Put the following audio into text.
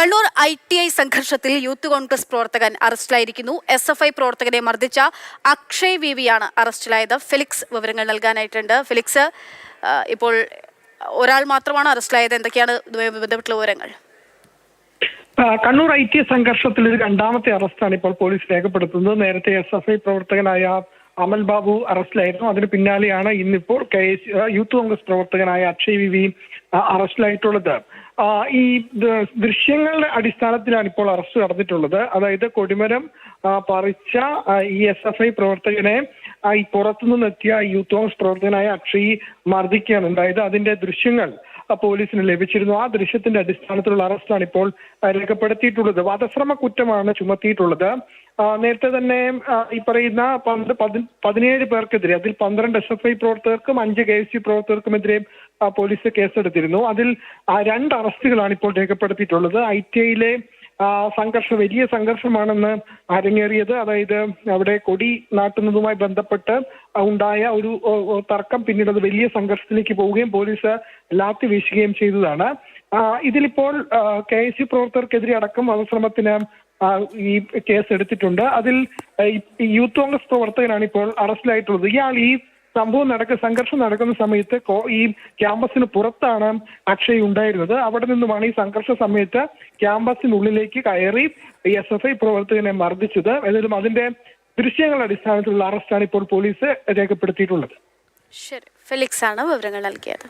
Kannur ITI സംഘർഷത്തിൽ youth Congress പ്രവർത്തകൻ അറസ്റ്റിലായിരിക്കുന്നു. SFI പ്രവർത്തകനെ മർദ്ദിച്ച അക്ഷയ് വിവിയാണ് അറസ്റ്റിലായത്. ഫെലിക്സ് വിവരങ്ങൾ നൽകാനായിട്ടുണ്ട്. ഫെലിക്സ്, ഇപ്പോൾ ഒരാൾ മാത്രമാണ് അറസ്റ്റിലായത്. എന്തൊക്കെയാണ് ഇതുമായി ബന്ധപ്പെട്ടുള്ള വിവരങ്ങൾ? കണ്ണൂർ ITI സംഘർഷത്തിൽ ഇത് രണ്ടാമത്തെ അറസ്റ്റാണ് ഇപ്പോൾ പോലീസ് രേഖപ്പെടുത്തുന്നത്. നേരത്തെ SFI പ്രവർത്തകനായ അമൽ ബാബു അറസ്റ്റിലായിരുന്നു. അതിന് പിന്നാലെയാണ് ഇന്നിപ്പോൾ യൂത്ത് കോൺഗ്രസ് പ്രവർത്തകനായ അക്ഷയ് വിവി അറസ്റ്റിലായിട്ടുള്ളത്. ഈ ദൃശ്യങ്ങളുടെ അടിസ്ഥാനത്തിലാണ് ഇപ്പോൾ അറസ്റ്റ് നടന്നിട്ടുള്ളത്. അതായത് കൊടിമരം പറിച്ച ഈ SFI പ്രവർത്തകനെ ഈ പുറത്തുനിന്നെത്തിയ യൂത്ത് കോൺഗ്രസ് പ്രവർത്തകനായ അക്ഷയ് മർദ്ദിക്കുകയാണ് ഉണ്ടായത്. അതിന്റെ ദൃശ്യങ്ങൾ പോലീസിന് ലഭിച്ചിരുന്നു. ആ ദൃശ്യത്തിന്റെ അടിസ്ഥാനത്തിലുള്ള അറസ്റ്റാണ് ഇപ്പോൾ രേഖപ്പെടുത്തിയിട്ടുള്ളത്. വധശ്രമ കുറ്റമാണ് ചുമത്തിയിട്ടുള്ളത്. നേരത്തെ തന്നെ ഈ പറയുന്ന 17 പേർക്കെതിരെ, അതിൽ 12 SFI പ്രവർത്തകർക്കും 5 KSU പ്രവർത്തകർക്കുമെതിരെ പോലീസ് കേസെടുത്തിരുന്നു. അതിൽ 2 അറസ്റ്റുകളാണ് ഇപ്പോൾ രേഖപ്പെടുത്തിയിട്ടുള്ളത്. ITIയിലെ സംഘർഷം വലിയ സംഘർഷമാണെന്ന് അരങ്ങേറിയത്. അതായത് അവിടെ കൊടി നാട്ടുന്നതുമായി ബന്ധപ്പെട്ട് ഉണ്ടായ ഒരു തർക്കം പിന്നീട് അത് വലിയ സംഘർഷത്തിലേക്ക് പോവുകയും പോലീസ് ലാത്തി വീശുകയും ചെയ്തതാണ്. ഇതിലിപ്പോൾ KSU പ്രവർത്തകർക്കെതിരെ അടക്കം വധശ്രമത്തിന് ഈ കേസ് എടുത്തിട്ടുണ്ട്. അതിൽ യൂത്ത് കോൺഗ്രസ് പ്രവർത്തകനാണ് ഇപ്പോൾ അറസ്റ്റിലായിട്ടുള്ളത്. ഇയാൾ ഈ സംഘർഷം നടക്കുന്ന സമയത്ത് ഈ ക്യാമ്പസിന് പുറത്താണ് അക്ഷയ് ഉണ്ടായിരുന്നത്. അവിടെ നിന്നുമാണ് ഈ സംഘർഷ സമയത്ത് ക്യാമ്പസിനുള്ളിലേക്ക് കയറി SFI പ്രവർത്തകനെ മർദ്ദിച്ചത്. ഏതായാലും അതിന്റെ ദൃശ്യങ്ങളുടെ അടിസ്ഥാനത്തിലുള്ള അറസ്റ്റാണ് ഇപ്പോൾ പോലീസ് രേഖപ്പെടുത്തിയിട്ടുള്ളത്. ശരി, ഫെലിക്സ് ആണ് വിവരങ്ങൾ നൽകിയത്.